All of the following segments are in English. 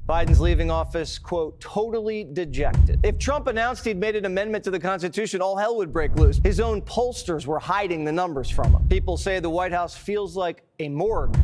Biden's leaving office, quote, totally dejected. If Trump announced he'd made an amendment to the Constitution, all hell would break loose. His own pollsters were hiding the numbers from him. People say the White House feels like a morgue.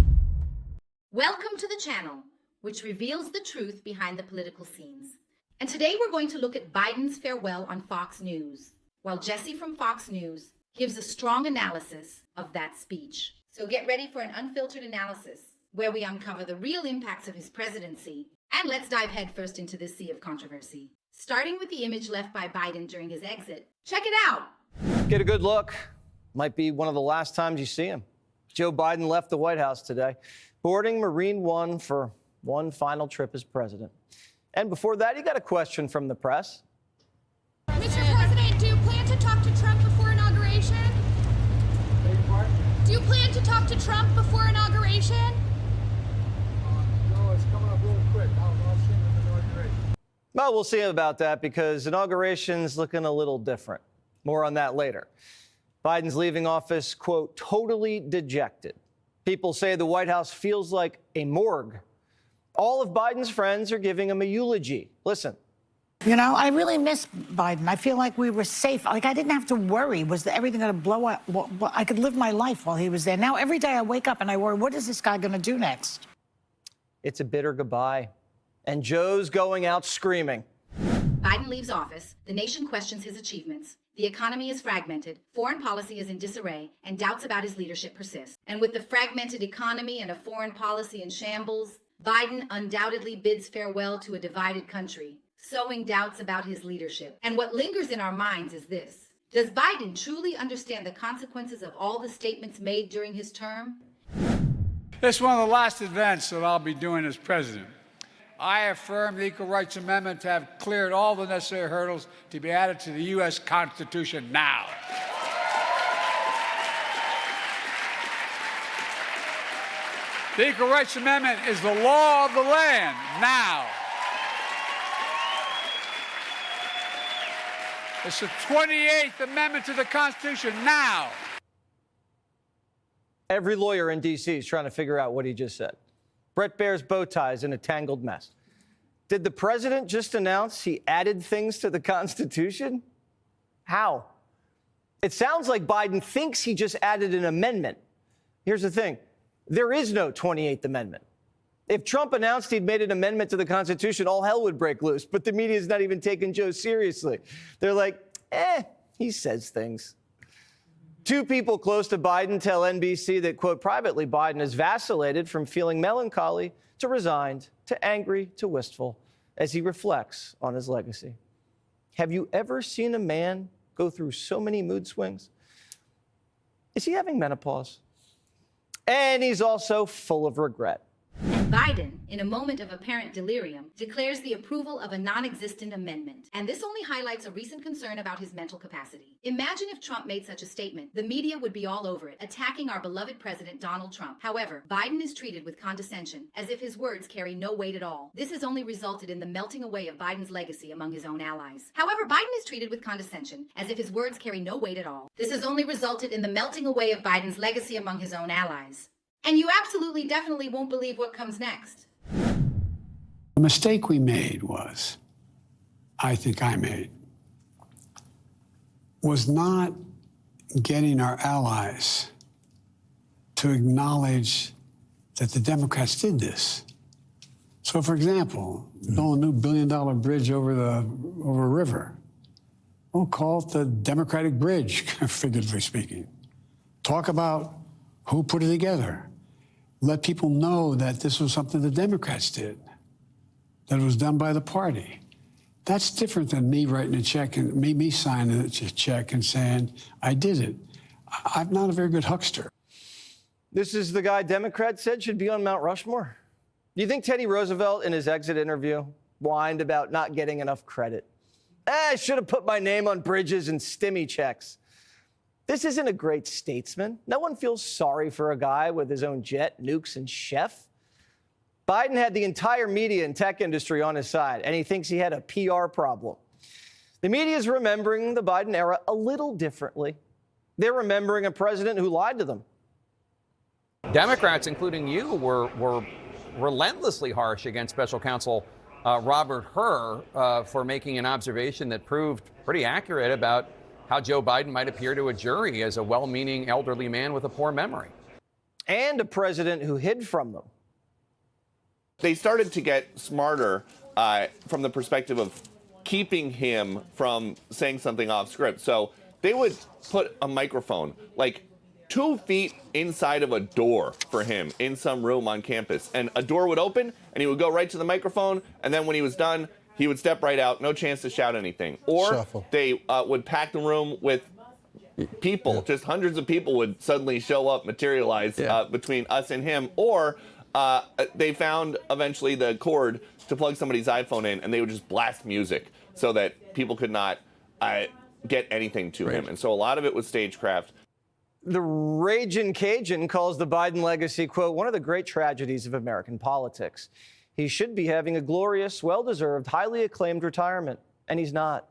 Welcome to the channel, which reveals the truth behind the political scenes. And today we're going to look at Biden's farewell on Fox News, while Jesse from Fox News gives a strong analysis of that speech. So get ready for an unfiltered analysis where we uncover the real impacts of his presidency. And let's dive headfirst into this sea of controversy. Starting with the image left by Biden during his exit. Check it out. Get a good look. Might be one of the last times you see him. Joe Biden left the White House today, boarding Marine One for one final trip as president. And before that, he got a question from the press. Mr. President, do you plan to talk to Trump before inauguration? Do you plan to talk to Trump before inauguration? No, it's coming up really quick. I'll see him in the inauguration. Well, we'll see about that because inauguration's looking a little different. More on that later. Biden's leaving office, quote, totally dejected. People say the White House feels like a morgue. All of Biden's friends are giving him a eulogy. Listen. You know, I really miss Biden. I feel like we were safe. Like, I didn't have to worry. Was everything going to blow up? Well, I could live my life while he was there. Now, every day I wake up and I worry, what is this guy going to do next? It's a bitter goodbye. And Joe's going out screaming. Biden leaves office. The nation questions his achievements. The economy is fragmented. Foreign policy is in disarray. And doubts about his leadership persist. And with the fragmented economy and a foreign policy in shambles, Biden undoubtedly bids farewell to a divided country, sowing doubts about his leadership. And what lingers in our minds is this. Does Biden truly understand the consequences of all the statements made during his term? This is one of the last events that I'll be doing as president. I affirm the Equal Rights Amendment to have cleared all the necessary hurdles to be added to the U.S. Constitution now. The Equal Rights Amendment is the law of the land now. It's the 28th Amendment to the Constitution now. Every lawyer in D.C. is trying to figure out what he just said. Brett Baer's bow ties in a tangled mess. Did the president just announce he added things to the Constitution? How? It sounds like Biden thinks he just added an amendment. Here's the thing. There is no 28th Amendment. If Trump announced he'd made an amendment to the Constitution, all hell would break loose. But the media is not even taking Joe seriously. They're like, he says things. Two people close to Biden tell NBC that, quote, privately, Biden has vacillated from feeling melancholy to resigned to angry to wistful as he reflects on his legacy. Have you ever seen a man go through so many mood swings? Is he having menopause? And he's also full of regret. And Biden, in a moment of apparent delirium, declares the approval of a non-existent amendment. And this only highlights a recent concern about his mental capacity. Imagine if Trump made such a statement. The media would be all over it, attacking our beloved President Donald Trump. However, Biden is treated with condescension, as if his words carry no weight at all. This has only resulted in the melting away of Biden's legacy among his own allies. However, Biden is treated with condescension, as if his words carry no weight at all. This has only resulted in the melting away of Biden's legacy among his own allies. And you absolutely, definitely won't believe what comes next. The mistake we made was, I think I made, was not getting our allies to acknowledge that the Democrats did this. So, for example, build a new billion-dollar bridge over a river. We'll call it the Democratic Bridge, figuratively speaking. Talk about who put it together. Let people know that this was something the Democrats did, that it was done by the party. That's different than me writing a check and me signing a check and saying, I did it. I'm not a very good huckster. This is the guy Democrats said should be on Mount Rushmore. Do you think Teddy Roosevelt in his exit interview whined about not getting enough credit? I should have put my name on bridges and stimmy checks. This isn't a great statesman. No one feels sorry for a guy with his own jet, nukes, and chef. Biden had the entire media and tech industry on his side, and he thinks he had a PR problem. The media is remembering the Biden era a little differently. They're remembering a president who lied to them. Democrats, including you, were relentlessly harsh against special counsel Robert Hur for making an observation that proved pretty accurate about how Joe Biden might appear to a jury as a well-meaning elderly man with a poor memory. And a president who hid from them. They started to get smarter from the perspective of keeping him from saying something off script. So they would put a microphone like 2 feet inside of a door for him in some room on campus. And a door would open and he would go right to the microphone. And then when he was done, he would step right out, no chance to shout anything. Or they would pack the room with people, just hundreds of people would suddenly show up, materialize between us and him. Or they found eventually the cord to plug somebody's iPhone in, and they would just blast music so that people could not get anything to him. And so a lot of it was stagecraft. The Ragin' Cajun calls the Biden legacy, quote, one of the great tragedies of American politics. He should be having a glorious, well-deserved, highly acclaimed retirement, and he's not.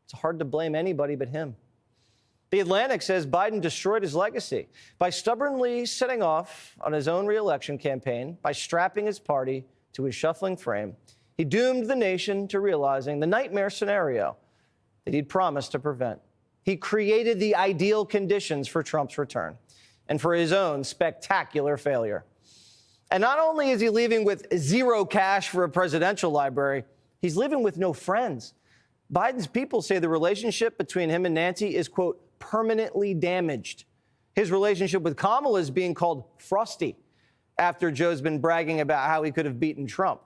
It's hard to blame anybody but him. The Atlantic says Biden destroyed his legacy by stubbornly setting off on his own reelection campaign, by strapping his party to his shuffling frame. He doomed the nation to realizing the nightmare scenario that he'd promised to prevent. He created the ideal conditions for Trump's return and for his own spectacular failure. And not only is he leaving with zero cash for a presidential library, he's leaving with no friends. Biden's people say the relationship between him and Nancy is, quote, permanently damaged. His relationship with Kamala is being called frosty after Joe's been bragging about how he could have beaten Trump.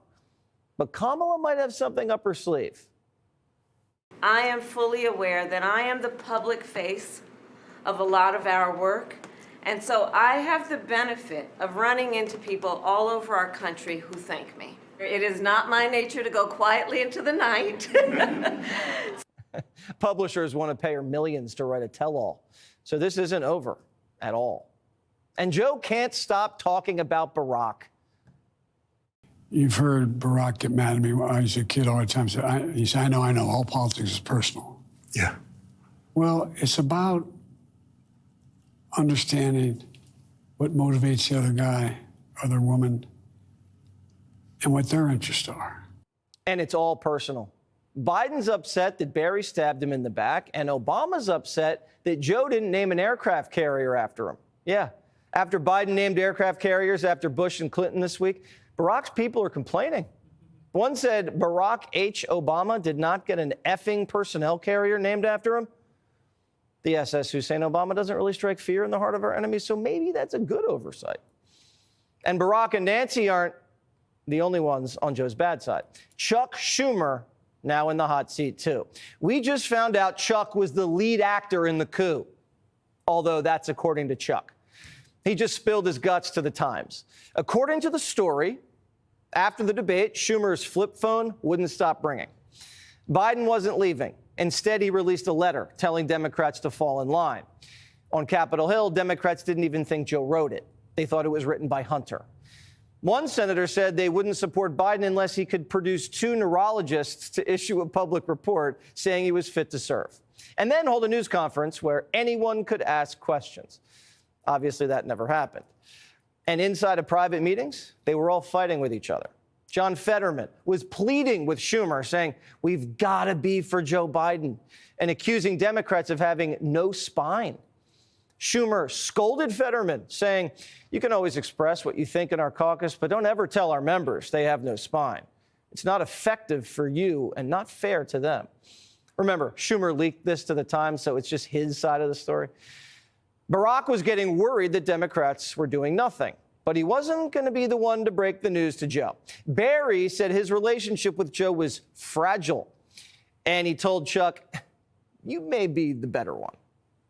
But Kamala might have something up her sleeve. I am fully aware that I am the public face of a lot of our work. And so I have the benefit of running into people all over our country who thank me. It is not my nature to go quietly into the night. Publishers want to pay her millions to write a tell-all. So this isn't over at all. And Joe can't stop talking about Barack. You've heard Barack get mad at me when I was a kid all the time. He said, I know, all politics is personal. Yeah. Well, it's about understanding what motivates the other guy, other woman, and what their interests are. And it's all personal. Biden's upset that Barry stabbed him in the back, and Obama's upset that Joe didn't name an aircraft carrier after him. Yeah, after Biden named aircraft carriers after Bush and Clinton this week, Barack's people are complaining. One said Barack H. Obama did not get an effing personnel carrier named after him. The SS Hussein Obama doesn't really strike fear in the heart of our enemies, so maybe that's a good oversight. And Barack and Nancy aren't the only ones on Joe's bad side. Chuck Schumer now in the hot seat, too. We just found out Chuck was the lead actor in the coup, although that's according to Chuck. He just spilled his guts to the Times. According to the story, after the debate, Schumer's flip phone wouldn't stop ringing. Biden wasn't leaving. Instead, he released a letter telling Democrats to fall in line. On Capitol Hill, Democrats didn't even think Joe wrote it. They thought it was written by Hunter. One senator said they wouldn't support Biden unless he could produce 2 neurologists to issue a public report saying he was fit to serve, and then hold a news conference where anyone could ask questions. Obviously, that never happened. And inside of private meetings, they were all fighting with each other. John Fetterman was pleading with Schumer, saying, we've got to be for Joe Biden, and accusing Democrats of having no spine. Schumer scolded Fetterman, saying, you can always express what you think in our caucus, but don't ever tell our members they have no spine. It's not effective for you and not fair to them. Remember, Schumer leaked this to the Times, so it's just his side of the story. Barack was getting worried that Democrats were doing nothing, but he wasn't going to be the one to break the news to Joe. Barry said his relationship with Joe was fragile, and he told Chuck, you may be the better one.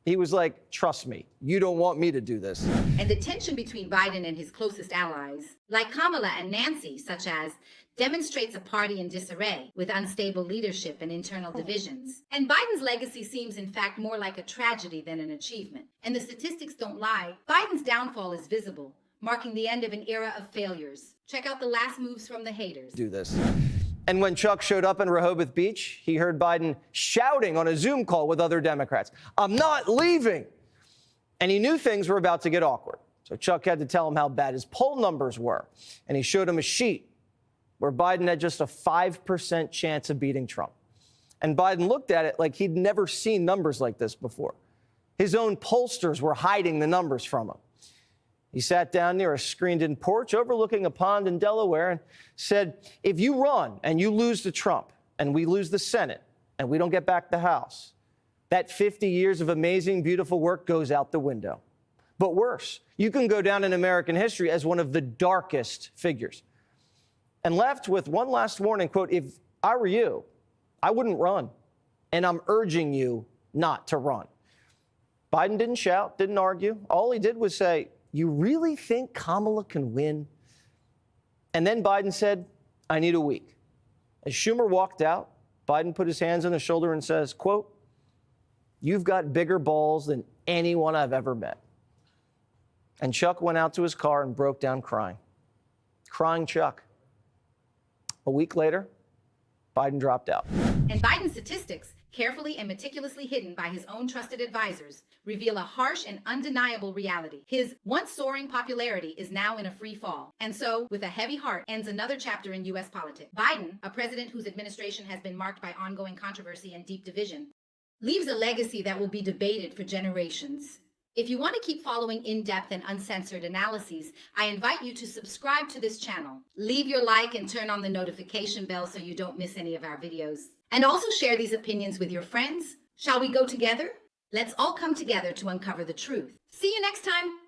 He was like, trust me, you don't want me to do this. And the tension between Biden and his closest allies, like Kamala and Nancy, such as, demonstrates a party in disarray with unstable leadership and internal divisions. And Biden's legacy seems, in fact, more like a tragedy than an achievement. And the statistics don't lie. Biden's downfall is visible, marking the end of an era of failures. Check out the last moves from the haters. Do this. And when Chuck showed up in Rehoboth Beach, he heard Biden shouting on a Zoom call with other Democrats, I'm not leaving. And he knew things were about to get awkward. So Chuck had to tell him how bad his poll numbers were. And he showed him a sheet where Biden had just a 5% chance of beating Trump. And Biden looked at it like he'd never seen numbers like this before. His own pollsters were hiding the numbers from him. He sat down near a screened-in porch overlooking a pond in Delaware and said, if you run and you lose to Trump and we lose the Senate and we don't get back the House, that 50 years of amazing, beautiful work goes out the window. But worse, you can go down in American history as one of the darkest figures. And left with one last warning, quote, if I were you, I wouldn't run. And I'm urging you not to run. Biden didn't shout, didn't argue. All he did was say, you really think Kamala can win? And then Biden said, I need a week. As Schumer walked out, Biden put his hands on his shoulder and says, quote, you've got bigger balls than anyone I've ever met. And Chuck went out to his car and broke down crying. Crying Chuck. A week later, Biden dropped out. And Biden's statistics, carefully and meticulously hidden by his own trusted advisors, reveal a harsh and undeniable reality. His once soaring popularity is now in a free fall. And so, with a heavy heart, ends another chapter in U.S. politics. Biden, a president whose administration has been marked by ongoing controversy and deep division, leaves a legacy that will be debated for generations. If you want to keep following in-depth and uncensored analyses, I invite you to subscribe to this channel. Leave your like and turn on the notification bell so you don't miss any of our videos. And also share these opinions with your friends. Shall we go together? Let's all come together to uncover the truth. See you next time.